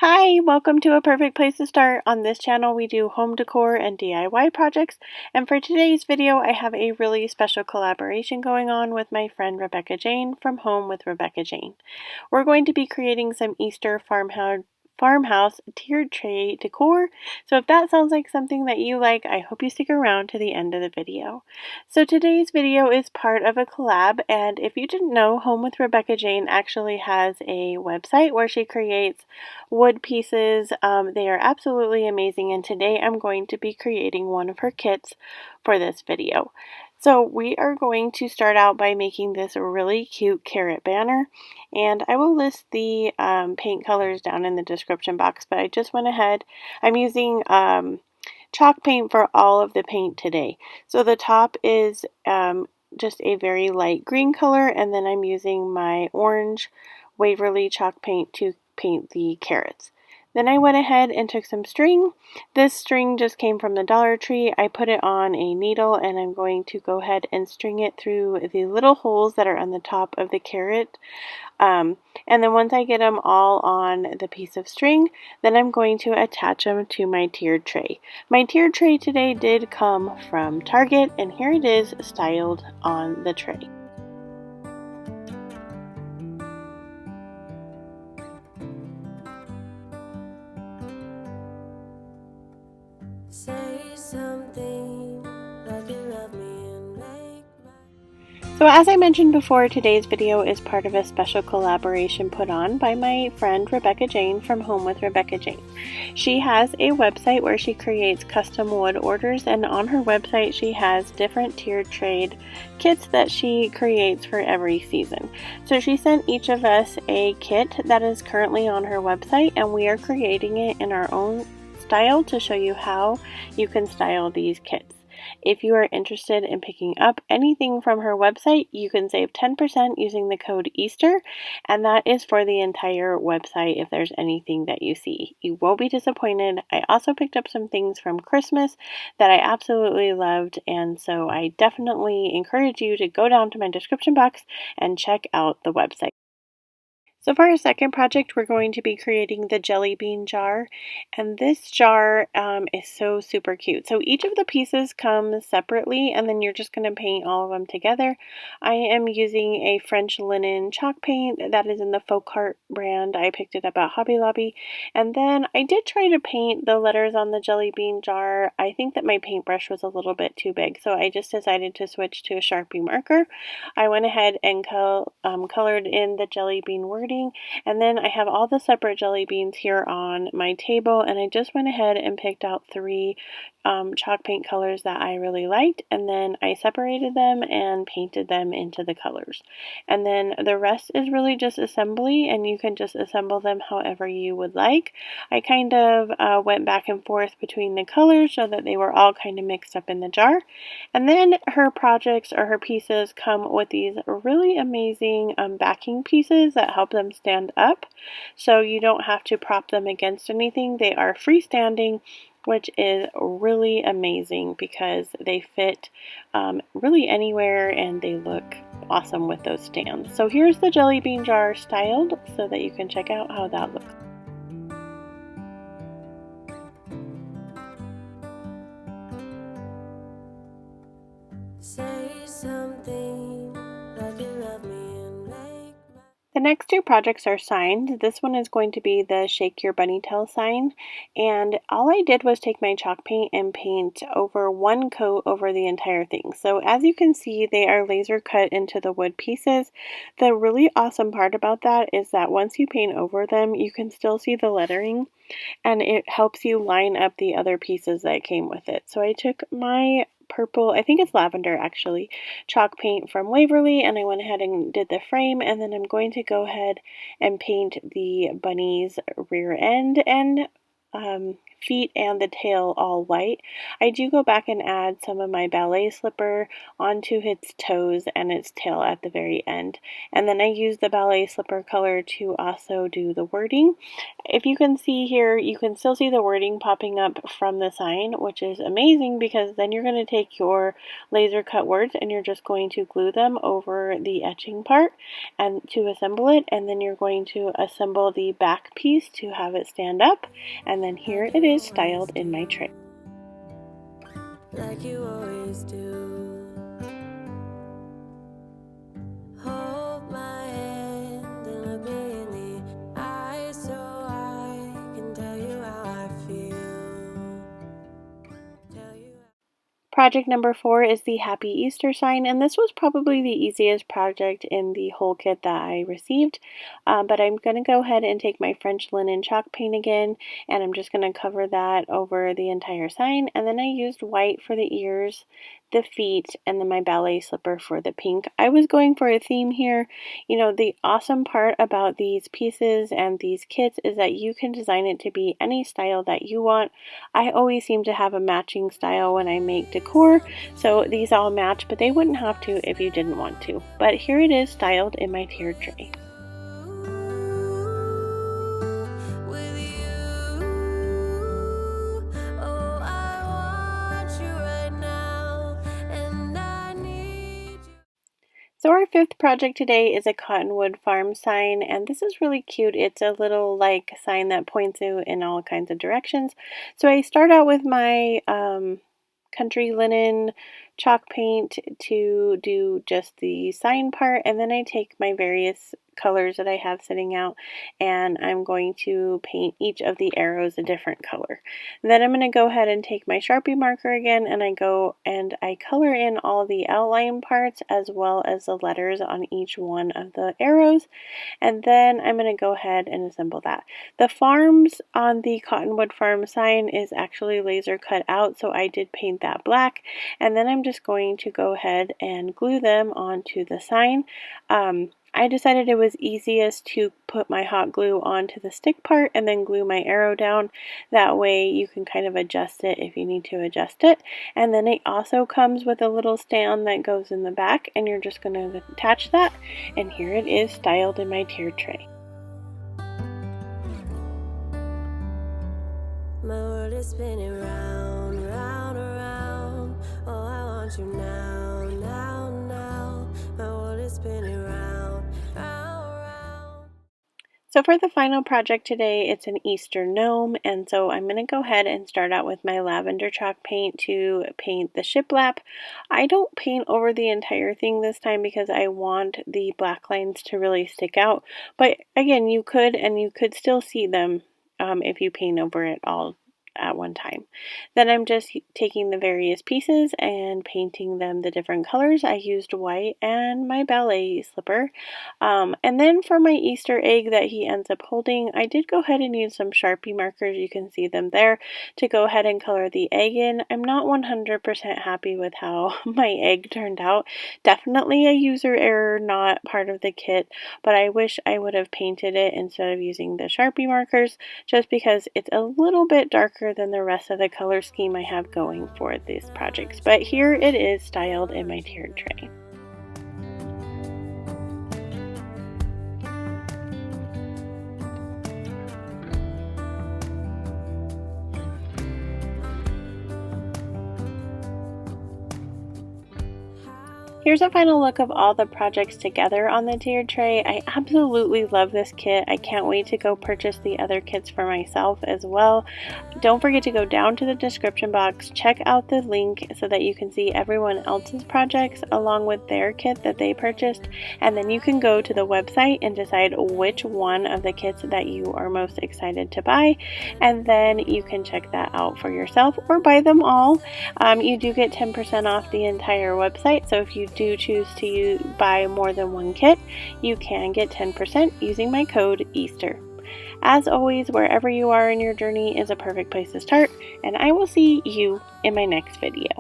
Hi, welcome to A Perfect Place to Start. On this channel, we do home decor and DIY projects. And for today's video, I have a really special collaboration going on with my friend Rebecca Jane from Home with Rebecca Jane. We're going to be creating some Easter farmhouse tiered tray decor. So if that sounds like something that you like, I hope you stick around to the end of the video. So today's video is part of a collab, and if you didn't know, Home with Rebecca Jane actually has a website where she creates wood pieces. They are absolutely amazing, and today I'm going to be creating one of her kits for this video. So we are going to start out by making this really cute carrot banner, and I will list the paint colors down in the description box, but I just went ahead. I'm using chalk paint for all of the paint today. So the top is just a very light green color, and then I'm using my orange Waverly chalk paint to paint the carrots. Then I went ahead and took some string. This string just came from the Dollar Tree. I put it on a needle, and I'm going to go ahead and string it through the little holes that are on the top of the carrot. And then once I get them all on the piece of string, then I'm going to attach them to my tiered tray. My tiered tray today did come from Target, and here it is styled on the tray. So as I mentioned before, today's video is part of a special collaboration put on by my friend Rebecca Jane from Home with Rebecca Jane. She has a website where she creates custom wood orders, and on her website she has different tiered trade kits that she creates for every season. So she sent each of us a kit that is currently on her website, and we are creating it in our own style to show you how you can style these kits. If you are interested in picking up anything from her website, you can save 10% using the code Easter, and that is for the entire website if there's anything that you see. You won't be disappointed. I also picked up some things from Christmas that I absolutely loved, and so I definitely encourage you to go down to my description box and check out the website. So for our second project, we're going to be creating the jelly bean jar, and this jar is so super cute. So each of the pieces come separately, and then you're just going to paint all of them together. I am using a French linen chalk paint that is in the Folk Art brand. I picked it up at Hobby Lobby, and then I did try to paint the letters on the jelly bean jar. I think that my paintbrush was a little bit too big, so I just decided to switch to a Sharpie marker. I went ahead and colored in the jelly bean wording. And then I have all the separate jelly beans here on my table, and I just went ahead and picked out three chalk paint colors that I really liked, and then I separated them and painted them into the colors. And then the rest is really just assembly, and you can just assemble them however you would like. I kind of went back and forth between the colors so that they were all kind of mixed up in the jar. And then her projects or her pieces come with these really amazing backing pieces that help them stand up, so you don't have to prop them against anything. They are freestanding, which is really amazing because they fit really anywhere, and they look awesome with those stands. So here's the jelly bean jar styled so that you can check out how that looks. The next two projects are signed. This one is going to be the Shake Your Bunny Tail sign, and all I did was take my chalk paint and paint over one coat over the entire thing. So as you can see, they are laser cut into the wood pieces. The really awesome part about that is that once you paint over them, you can still see the lettering, and it helps you line up the other pieces that came with it. So I took my purple, I think it's lavender actually, chalk paint from Waverly, and I went ahead and did the frame, and then I'm going to go ahead and paint the bunny's rear end and feet and the tail all white. I do go back and add some of my ballet slipper onto its toes and its tail at the very end. And then I use the ballet slipper color to also do the wording. If you can see here, you can still see the wording popping up from the sign, which is amazing because then you're going to take your laser cut words and you're just going to glue them over the etching part and to assemble it, and then you're going to assemble the back piece to have it stand up, and then here it is styled in my tray. Like you always do. Hold my hand and look me in the eyes so I can tell you how I feel. Project number 4 is the Happy Easter sign, and this was probably the easiest project in the whole kit that I received, but I'm going to go ahead and take my French linen chalk paint again, and I'm just going to cover that over the entire sign, and then I used white for the ears, the feet, and then my ballet slipper for the pink. I was going for a theme here. You know, the awesome part about these pieces and these kits is that you can design it to be any style that you want. I always seem to have a matching style when I make decor, so these all match, but they wouldn't have to if you didn't want to. But here it is styled in my tiered tray. So our 5th project today is a Cottonwood Farm sign, and this is really cute. It's a little like sign that points you in all kinds of directions. So I start out with my country linen chalk paint to do just the sign part, and then I take my various colors that I have sitting out and I'm going to paint each of the arrows a different color. Then I'm going to go ahead and take my Sharpie marker again and I go and I color in all the outline parts as well as the letters on each one of the arrows, and then I'm going to go ahead and assemble that. The farms on the Cottonwood Farm sign is actually laser cut out, so I did paint that black, and then I'm just going to go ahead and glue them onto the sign. I decided it was easiest to put my hot glue onto the stick part and then glue my arrow down. That way you can kind of adjust it if you need to adjust it. And then it also comes with a little stand that goes in the back, and you're just going to attach that. And here it is styled in my tiered tray. My world is spinning round, round, around. Oh, I want you now, now, now. My world is spinning round, round, round. So for the final project today, it's an Easter gnome, and so I'm going to go ahead and start out with my lavender chalk paint to paint the shiplap. I don't paint over the entire thing this time because I want the black lines to really stick out, but again, you could, and you could still see them if you paint over it all at one time. Then I'm just taking the various pieces and painting them the different colors. I used white and my ballet slipper. And then for my Easter egg that he ends up holding, I did go ahead and use some Sharpie markers, you can see them there, to go ahead and color the egg in. I'm not 100% happy with how my egg turned out. Definitely a user error, not part of the kit, but I wish I would have painted it instead of using the Sharpie markers, just because it's a little bit darker than the rest of the color scheme I have going for these projects. But here it is styled in my tiered tray. Here's a final look of all the projects together on the tiered tray. I absolutely love this kit. I can't wait to go purchase the other kits for myself as well. Don't forget to go down to the description box, check out the link so that you can see everyone else's projects along with their kit that they purchased, and then you can go to the website and decide which one of the kits that you are most excited to buy, and then you can check that out for yourself or buy them all. You do get 10% off the entire website, so if you do choose to buy more than one kit, you can get 10% using my code EASTER. As always, wherever you are in your journey is a perfect place to start, and I will see you in my next video.